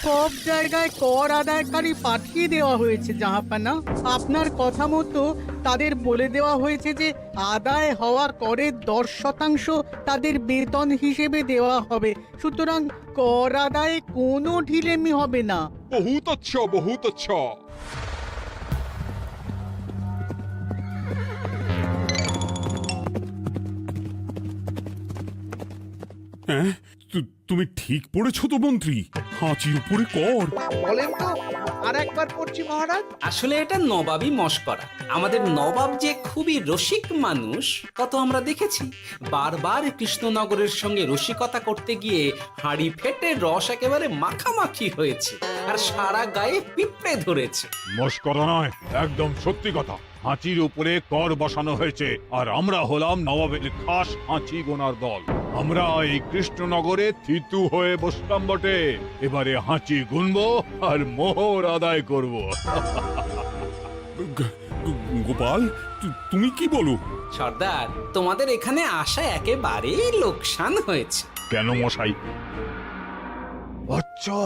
সব জায়গায় কর আদায়কারী পাঠিয়ে দেওয়া হয়েছে জাহাপানা। আপনার কথা মতো তাদের বলে দেওয়া হয়েছে যে আদায় হওয়া করের 10% তাদের বেতন হিসেবে দেওয়া হবে। সুতরাং কর আদায়ে কোনো ঢিলেমি হবে না। বহুত আচ্ছা, বহুত আচ্ছা। হ্যাঁ, তুমি ঠিক পড়েছো তো মন্ত্রী? হাঁচির উপরে কর। বলেন তো, আর একবার পড়ছি মহারাজ। আসলে এটা নবাবই মশকরা। আমাদের নবাব যে খুবই রসিক মানুষ তা তো আমরা দেখেছি। বারবার কৃষ্ণনগরের সঙ্গে রসিকতা করতে গিয়ে হাঁড়ি ফেটে রস একেবারে মাখামাখি হয়েছে, আর সারা গায়ে পিঁপড়ে ধরেছে। মস্করা নয়, একদম সত্যি কথা। হাঁচির উপরে কর বসানো হয়েছে, আর আমরা হলাম নবাবের খাস হাঁচি গোনার দল। আমরা এই কৃষ্ণনগরে থিতু হয়ে বসলাম বটে। এবারে হাঁচি গুনবো আর মোহর আদায় করব। গোপাল, তুমি কি বলো? সর্দার, তোমাদের এখানে আসা একেবারেই লোকসান হয়েছে। কেন মশাই? আচ্ছা,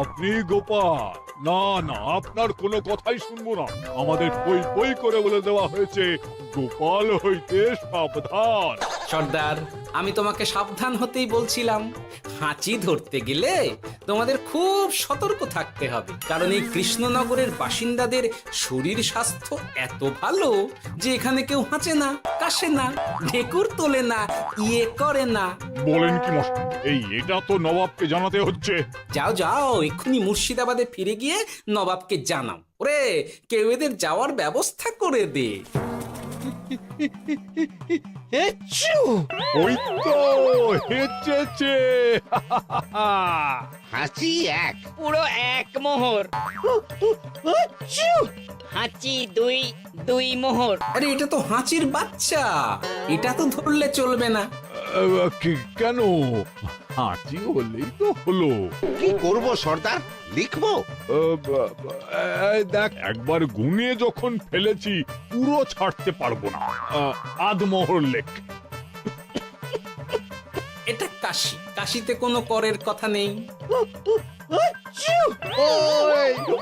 আপনি গোপাল? না না, আপনার কোনো কথাই শুনবো না। আমাদের পই পই করে বলে দেওয়া হয়েছে গোপাল হইতে সাবধান। সর্দার, আমি তোমাকে সাবধান হতেই বলছিলাম। হাঁচি ধরতে গেলে তোমাদের খুব সতর্ক থাকতে হবে, কারণ এই কৃষ্ণনগরের বাসিন্দাদের শরীর স্বাস্থ্য এত ভালো যে এখানে কেউ হাঁচে না, কাশে না, ঢেকুর তোলে না, ইয়ে করে না। বলেন কি মশাই? এটা তো নবাবকে জানাতে হচ্ছে। যাও যাও, এক্ষুনি মুর্শিদাবাদে ফিরে গিয়ে নবাবকে জানাও। ওরে, কেউ এদের যাওয়ার ব্যবস্থা করে দে। ওই তো হেঁচেছে। হাঁচি এক, পুরো এক মোহর। হাঁচি দুই, দুই মোহর। আরে এটা তো হাঁচির বাচ্চা, এটা তো ধরলে চলবে না। কেন? হাঁচি হলেই তো হলো। কি করব সর্দার, লিখবো? দেখ, একবার গুনে যখন ফেলেছি পুরো ছাড়তে পারবো না। আধমোহর লেখ। এটা কাশি, কাশিতে কোনো করের কথা নেই।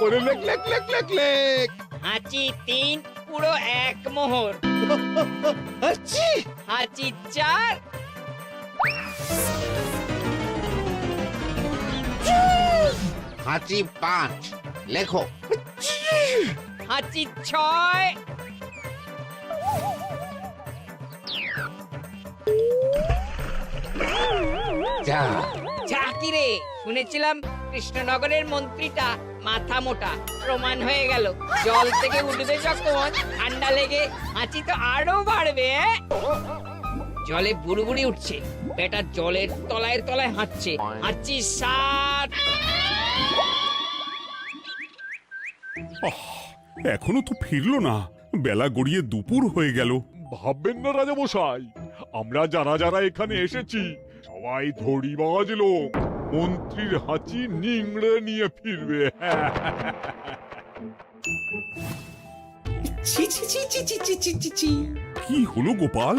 ওরে লেখ লেখ লেখ লেখ লেখ। হাঁচি তিন, পুরো এক মোহর। হাঁচি চার, হাঁচি 5, লেখো। হাঁচি ছয়, যা। যা কি রে, শুনেছিলাম কৃষ্ণনগরের মন্ত্রীটা মাথা মোটা, প্রমাণ হয়ে গেল। জল থেকে উঠবে যখন ঠান্ডা লেগে হাঁচি তো আরো বাড়বে। জলে বুড়বুড়ি উঠছে, বেটা জলের তলায় তলায় হাঁটছে। হাঁচি 7, এখনো তো ফিরলো না। বেলা গড়িয়ে দুপুর হয়ে গেল। ভাববেন না রাজামশাই, আমরা যারা যারা এখানে এসেছি সবাই ধড়িবাজ লোক। মন্ত্রীর হাঁচি নিংড়ে নিয়ে ফিরবে। ছি ছি ছি ছি ছি ছি ছি ছি ছি। কি হলো গোপাল?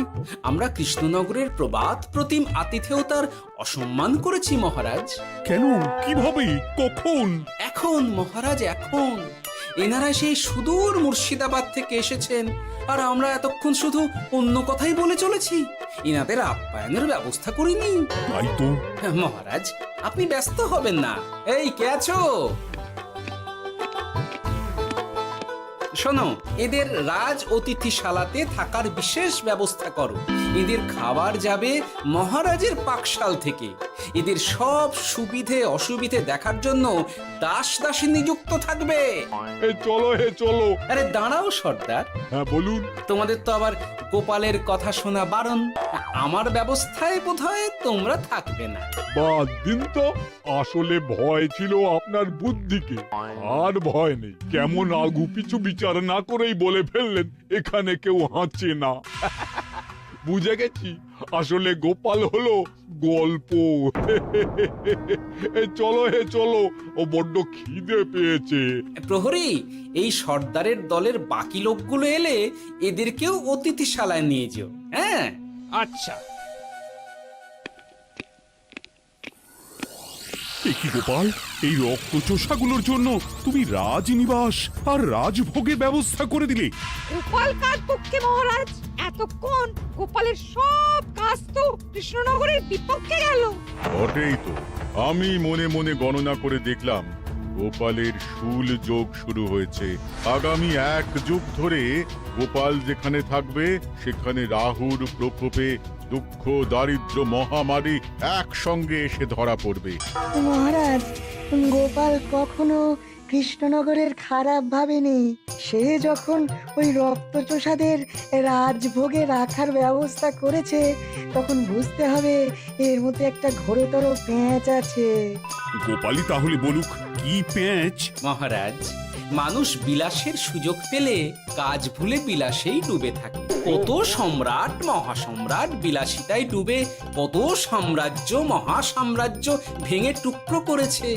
আমরা কৃষ্ণনগরের প্রবাদ প্রতিম আতিথেয়তার অসম্মান করেছি মহারাজ। কেন? কিভাবে? কখন? এখন মহারাজ, এখন। এনারা সেই সুদূর মুর্শিদাবাদ থেকে এসেছেন, আর আমরা এতক্ষণ শুধু অন্য কথাই বলে চলেছি। এনাদের আপ্যায়নের ব্যবস্থা করিনি। তাই তো। মহারাজ, আপনি ব্যস্ত হবেন না। এই, কে আছো? শোনো, এদের রাজ অতিথিশালাতে থাকার বিশেষ ব্যবস্থা করো। এদের খাবার যাবে মহারাজের পাকশাল থেকে। এদের সব সুবিধে অসুবিধে দেখার জন্য দাস দাসী নিযুক্ত থাকবে। চলো হে চলো। আরে দাঁড়াও সর্দার, হ্যাঁ বলুন। তোমাদের তো আবার গোপালের কথা শোনা বারণ। আমার ব্যবস্থায় বোধহয় তোমরা থাকবে না। বাদ দিন তো, আসলে ভয় ছিল আপনার বুদ্ধিকে, আর ভয় নেই। কেমন আগু পিছু বিচার না করেই বলে ফেললেন এখানে কেউ হাঁচে না। বুঝে গেছি, আসলে গোপাল হলো গল্প। চলো হে চলো, ও বড্ড খিদে পেয়েছে। প্রহরী, এই সর্দারের দলের বাকি লোকগুলো এলে এদেরকেও অতিথিশালায় নিয়ে যেও। হ্যাঁ, আচ্ছা। এ কি গোপাল, এই রক্তচোষাগুলোর জন্য তুমি রাজনিবাস আর রাজভোগের ব্যবস্থা করে দিলে? গোপাল কার পক্ষে মহারাজ? এতক্ষণ গোপালের সব কাজ তো কৃষ্ণনগরের বিপক্ষে গেল। বটেই তো, আমি মনে মনে গণনা করে দেখলাম গোপালের শুল যোগ শুরু হয়েছে। আগামী 1 যুগ ধরে গোপাল যেখানে থাকবে সেখানে রাহুর প্রকোপে দুঃখ দারিদ্র মহামারী একসঙ্গে এসে ধরা পড়বে। মহারাজ, গোপাল কখনো কৃষ্ণনগরের খারাপ ভাবেনি। সে যখন ওই রক্তচোষাদের রাজভোগে রাখার ব্যবস্থা করেছে তখন বুঝতে হবে এর মধ্যে একটা ঘোরতর পেঁচ আছে। গোপালই তাহলে বলুক কি পেঁচ। মহারাজ, মানুষ বিলাসের সুযোগ পেলে কাজ ভুলে বিলাসেই ডুবে থাকে। কত সম্রাট মহাসম্রাট বিলাসিতায় ডুবে কত সাম্রাজ্য মহাসাম্রাজ্য ভেঙে টুকরো করেছে।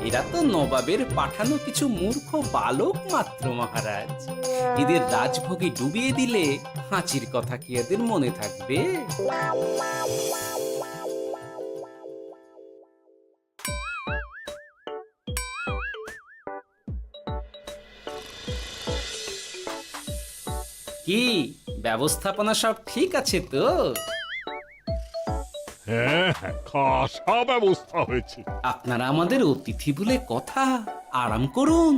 এরা তো নবাবের পাঠানো কিছু মূর্খ বালক মাত্র মহারাজ। এদের রাজভোগে ডুবিয়ে দিলে হাঁচির কথা কি এদের মনে থাকবে? কি ব্যবস্থাপনা সব ঠিক আছে তো? হ্যাঁ হ্যাঁ, খাসা ব্যবস্থা হয়েছে। আপনারা আমাদের অতিথি বলে কথা, আরাম করুন।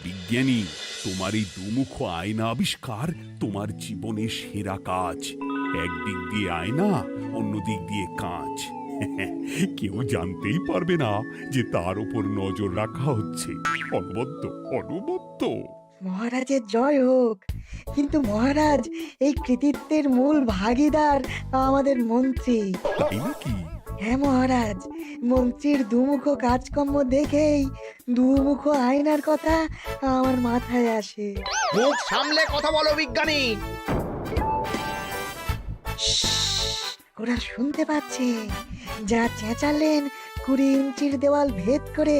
বিজ্ঞানী, তোমার এই দুমুখ আয়না আবিষ্কার তোমার জীবনের সেরা কাজ। একদিক দিয়ে আয়না, অন্য দিক দিয়ে কাঁচ। কেউ জানতেই পারবে না যে তার উপর নজর রাখা হচ্ছে। অনবদ্য অনবদ্য। মহারাজের জয় হোক। কিন্তু মহারাজ, এই কৃতিত্বের মূল ভাগীদার আমাদের মন্ত্রী। তাই নাকি? হ্যাঁ মহারাজ, মন্ত্রীর দুমুখ কাজকর্ম দেখেই দুমুখ আয়নার কথা আমার মাথায় আসে। মুখ সামলে কথা বলো বিজ্ঞানী। ওরা শুনতে পাচ্ছে। যা চেঁচালেন 20 ইঞ্চির দেওয়াল ভেদ করে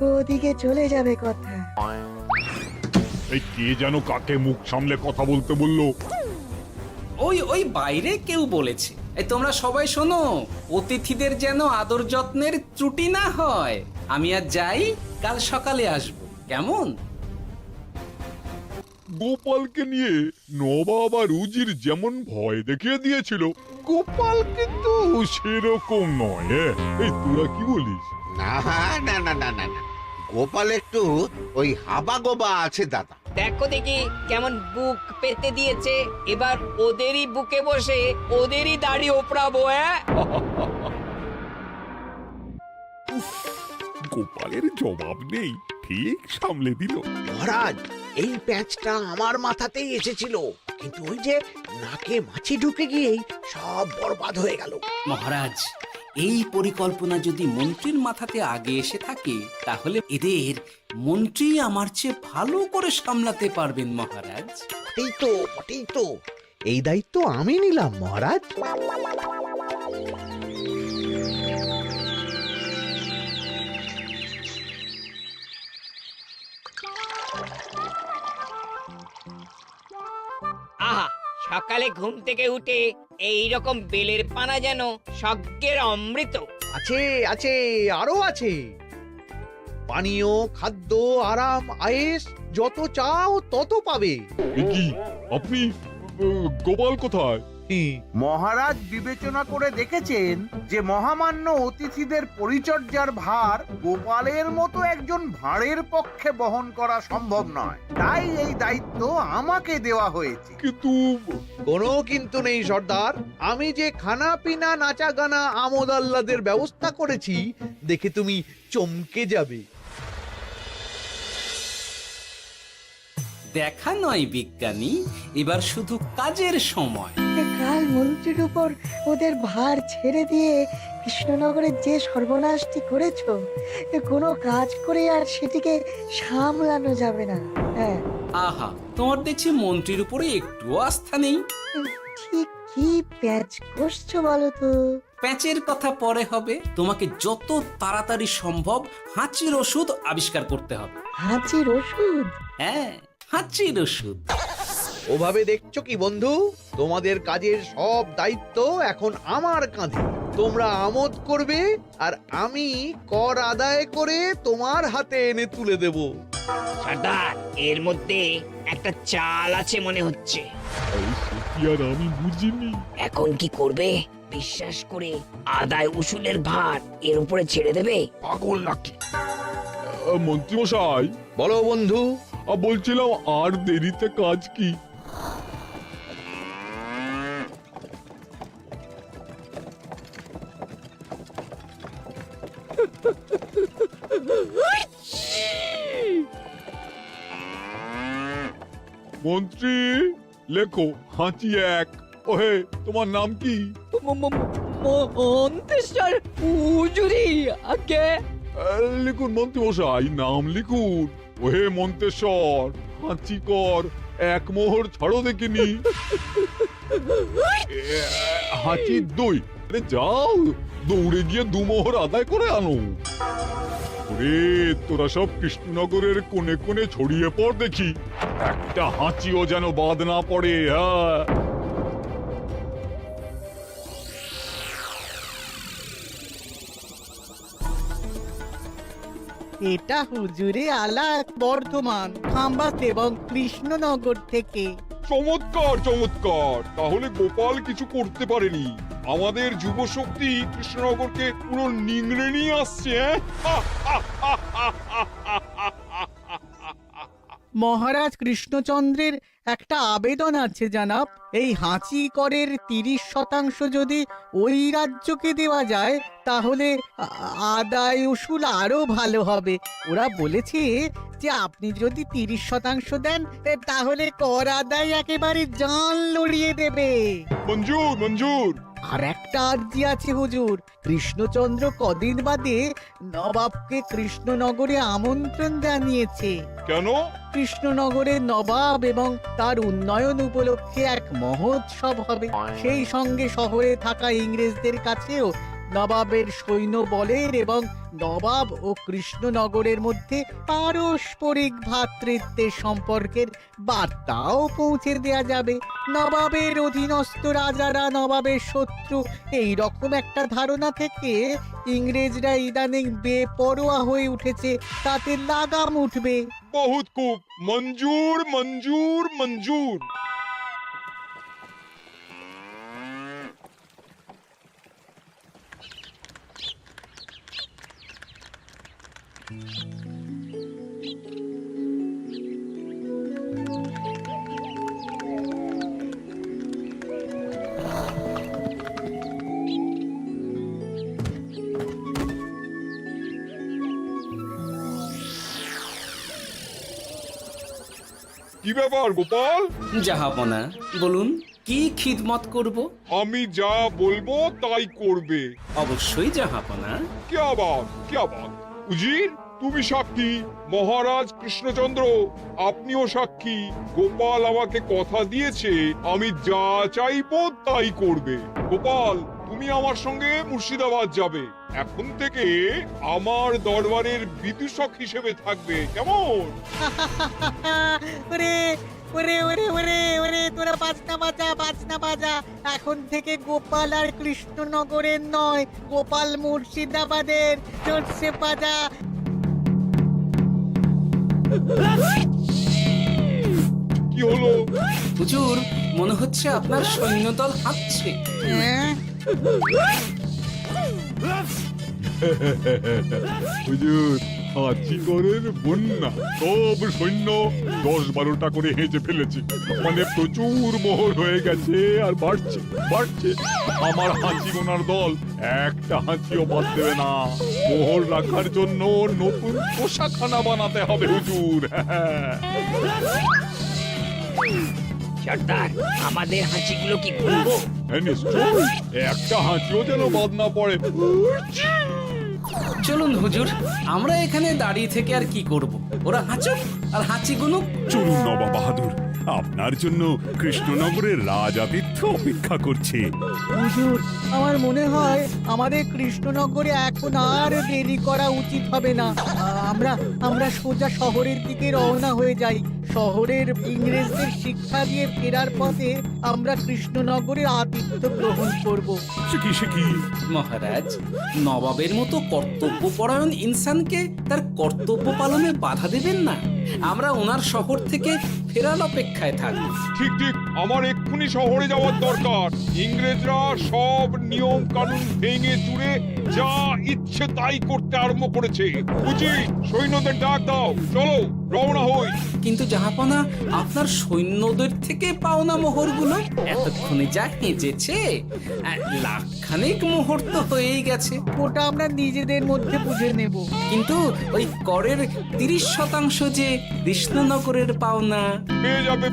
ওদিকে চলে যাবে কথা। এই কে যেন কাকে মুখ সামলে কথা বলতে বললো? ওই বাইরে কেউ বলেছে। এই তোমরা সবাই শোনো, অতিথিদের যেন আদর যত্নের ত্রুটি না হয়। আমি আর যাই, কাল সকালে আসবো, কেমন? গোপালকে নিয়ে নবাব আর উজির যেমন ভয় দেখিয়ে দিয়েছিল, গোপাল কিন্তু সেরকম নয়। এই তোরা কি বলিস? না না না না না না, গোপাল একটু ওই হাবা গোবা আছে দাদা। দেখো দেখি কেমন বুক পেতে দিয়েছে। এবার ওদেরই বুকে বসে ওদেরই দাড়ি ওপরাবো। গোপালের জবাব নেই, ঠিক সামলে দিল। মহারাজ, এই প্যাঁচটা আমার মাথাতেই এসেছিল, কিন্তু ওই যে নাকে মাছি ঢুকে গিয়েই সব বরবাদ হয়ে গেল। মহারাজ, এই পরিকল্পনা যদি মন্ত্রীর মাথাতে আগে এসে থাকে তাহলে এদের মন্ত্রী আমার চেয়ে ভালো করে সামলাতে পারবেন মহারাজ। বটেই তো, এই দায়িত্ব আমি নিলাম মহারাজ। আহা, সকালে ঘুম থেকে উঠে এই রকম বেলের পানা যেন স্বর্গের অমৃত। আছে আছে, আরো আছে। পানীয়, খাদ্য, আরাম, আয়েশ, যত চাও তত পাবে। এ কি, আপনি গোপাল কোথায়? মহারাজ বিবেচনা করে দেখেছেন যে মহামান্য অতিথিদের পরিচর্যার ভার গোপালের মতো একজন ভাঁড়ের পক্ষে বহন করা সম্ভব নয়। তাই এই দায়িত্ব আমাকে দেওয়া হয়েছে। কিন্তু কোনো কিন্তু নেই সর্দার। আমি যে খানা পিনা নাচা গানা আমোদ আহ্লাদের ব্যবস্থা করেছি দেখে তুমি চমকে যাবে। দেখা নয় বিজ্ঞানী, এবার শুধু কাজের সময়। কাল মন্ত্রীর উপর ওদের ভার ছেড়ে দিয়ে কৃষ্ণনগরের যে সর্বনাশটি করেছো, কোনো কাজ করে আর সেটিকে সামলানো যাবে না। হ্যাঁ, আহা, তোমার দেখছি মন্ত্রীর উপরে একটুও আস্থা নেই। ঠিক কি প্যাচ করছো বলো তো? প্যাচের কথা পরে হবে। তোমাকে যত তাড়াতাড়ি সম্ভব হাঁচির ওষুধ আবিষ্কার করতে হবে। হাঁচির ওষুধ? হ্যাঁ, হাঁচির ওষুধ। ওভাবে দেখছো কি বন্ধু, তোমাদের কাজের সব দায়িত্ব এখন আমার কাঁধে। তোমরা আমোদ করবে আর আমি কর আদায় করে তোমার হাতে এনে তুলে দেব। সর্দার, এর মধ্যে একটা চাল আছে মনে হচ্ছে। কি আর আমি বুঝিনি। এখন কি করবে? বিশ্বাস করে আদায় উসুলের ভার এর উপরে ছেড়ে দেবে? পাগল নাকি? মন্ত্রীমশাই, বলো বন্ধু। বলছিলাম আর দেরিতে কাজ কি? মন্ত্রী, লেখো হাঁচি এক। ওহে, তোমার নাম কি? মন্তেশ্বর হুজুরি আগে। লিখুন মন্ত্রীমশাই, নাম লিখুন। ওহে মন্তেশ্বর, হাঁচি কর, এক মোহর ছাড়ো দেখিনি। হাঁচি দুই। আরে যাও, দৌড়ে গিয়ে দু মোহর আদায় করে আনো। ওরে, তোরা সব কৃষ্ণনগরের কোণে কোণে ছড়িয়ে পড় দেখি, একটা হাঁচিও যেন বাদ না পড়ে। হ্যাঁ, এটা হুজুরে আলা বর্ধমান, খাম্বাস এবং কৃষ্ণনগর থেকে। চমৎকার চমৎকার। তাহলে গোপাল কিছু করতে পারেনি, আমাদের যুব শক্তি কৃষ্ণনগরকে পুরো নিংড়ে নিয়ে আসছে। মহারাজ কৃষ্ণচন্দ্রের একটা আবেদন আছে জানাব। এই হাঁচি করের 30% যদি ওই রাজ্যকে দেওয়া যায় তাহলে আদায় উসুল আরো ভালো হবে। ওরা বলেছে যে আপনি যদি 30% দেন তাহলে কর আদায় একেবারে জান লড়িয়ে দেবে। মঞ্জুর মঞ্জুর। আর একটা আর্জি আছে হুজুর, কৃষ্ণচন্দ্র কদিন বাদে নবাবকে কৃষ্ণনগরে আমন্ত্রণ জানিয়েছে। কেন? কৃষ্ণনগরের নবাব এবং তার উন্নয়ন উপলক্ষে এক মহোৎসব হবে। সেই সঙ্গে শহরে থাকা ইংরেজদের কাছেও নবাবের সৈন্য বলের এবং নবাব ও কৃষ্ণনগরের মধ্যে পারস্পরিক ভ্রাতৃত্বের সম্পর্কের বার্তাও পৌঁছে দেয়া যাবে। নবাবের অধীনস্থ রাজারা নবাবের শত্রু, এই রকম একটা ধারণা থেকে ইংরেজরা ইদানিং বেপরোয়া হয়ে উঠেছে, তাতে লাগাম উঠবে। বহুত খুব। মঞ্জুর মঞ্জুর মঞ্জুর। কি ব্যাপার গোপাল? জাহাপনা, বলুন কি খিদমত করব? আমি যা বলবো তাই করবে। অবশ্যই জাহাপনা। क्या बात। উজির, তুমি সাক্ষী, মহারাজ কৃষ্ণচন্দ্র আপনিও সাক্ষী। গোপাল আমাকে কথা দিয়েছে আমি যা চাইবো তাই করবে। গোপাল, তুমি আমার সঙ্গে মুর্শিদাবাদ যাবে। এখন থেকে আমার দরবারের বিদূষক হিসেবে থাকবে, কেমন? ওরে ওরে ওরে ওরে ওরে, তোরা বাজনা বাজা। এখন থেকে গোপাল আর কৃষ্ণনগরের নয়, গোপাল মুর্শিদাবাদের। চলছে বাজা। কি হলো? হুজুর, মনে হচ্ছে আপনার সৈন্যদল হাঁটছে। হ্যাঁ, হুজুর, হাঁচি করের বন্যা, সব সৈন্য 10-12টা করে হেঁচে ফেলেছে। মানে প্রচুর মোহর হয়ে গেছে আর বাড়ছে। আমার হাঁচি গোনার দল একটা হাঁচিও বাদ দেবে না। মোহর রাখার জন্য নতুন পোশাকখানা বানাতে হবে হুজুর। সর্দার, আমাদের হাঁচিগুলো কি খুলবো? হ্যাঁ, নিশ্চয়ই। একটা হাঁচিও যেন বাদ না পড়ে। চলুন হুজুর, আমরা এখানে দাঁড়িয়ে থেকে আর কি করব? ওরা হাঁচুক আর হাঁচি গুনুক। চলুন নবাব বাহাদুর, আপনার জন্য কৃষ্ণনগরের রাজাতিথ্য অপেক্ষা করছে। হুজুর, আমার মনে হয় আমাদের কৃষ্ণনগরে এখন আর দেরি করা উচিত হবে না। আমরা সোজা শহরের দিকে রওনা হয়ে যাই। শহরের ইংরেজদের শিক্ষা দিয়ে ফেরার পথে আমরা কৃষ্ণনগরে আতিথ্য গ্রহণ করব। সে কি মহারাজ, নবাবের মতো কর্তব্যপরায়ণ ইনসানকে তার কর্তব্য পালনে বাধা দেবেন না। আমরা ওনার শহর থেকে ফেরার অপেক্ষায় থাকবো। ঠিক ঠিক, আমার এক্ষুনি শহরে যাওয়ার দরকার। ইংরেজরা সব নিয়ম কানুন ভেঙে চুরে যা ইচ্ছে তাই করতে আরম্ভ করেছে। উচিত সৈন্যদের ডাক দাও, চলো রওনা হই। কিন্তু জাহাপনা, আপনার সৈন্যদের থেকে পাওনা মোহরগুলো এতক্ষণে যা হেঁচেছে, লাখখানেক মোহর তো হয়েই গেছে। ওটা আমরা নিজেদের মধ্যে বুঝে নেব। কিন্তু ওই করের 30% যে কৃষ্ণনগরের পাওনা।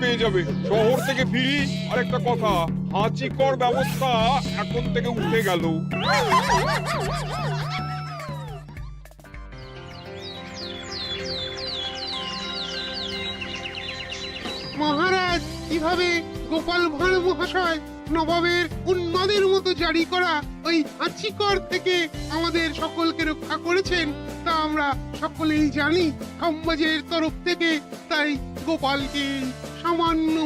পেয়ে যাবে। শহর থেকে ফিরি। আরেকটা কথা, হাঁচি কর ব্যবস্থা এখন থেকে উঠে গেল। মহারাজ, কিভাবে গোপাল ভাঁড় মহাশয় নবাবের উন্মাদের মতো জারি করা ওই হাঁচিকর থেকে আমাদের সকলকে রক্ষা করেছেন তা আমরা সকলেই জানি। খাম্বাজের তরফ থেকে তাই গোপালকে সামান্য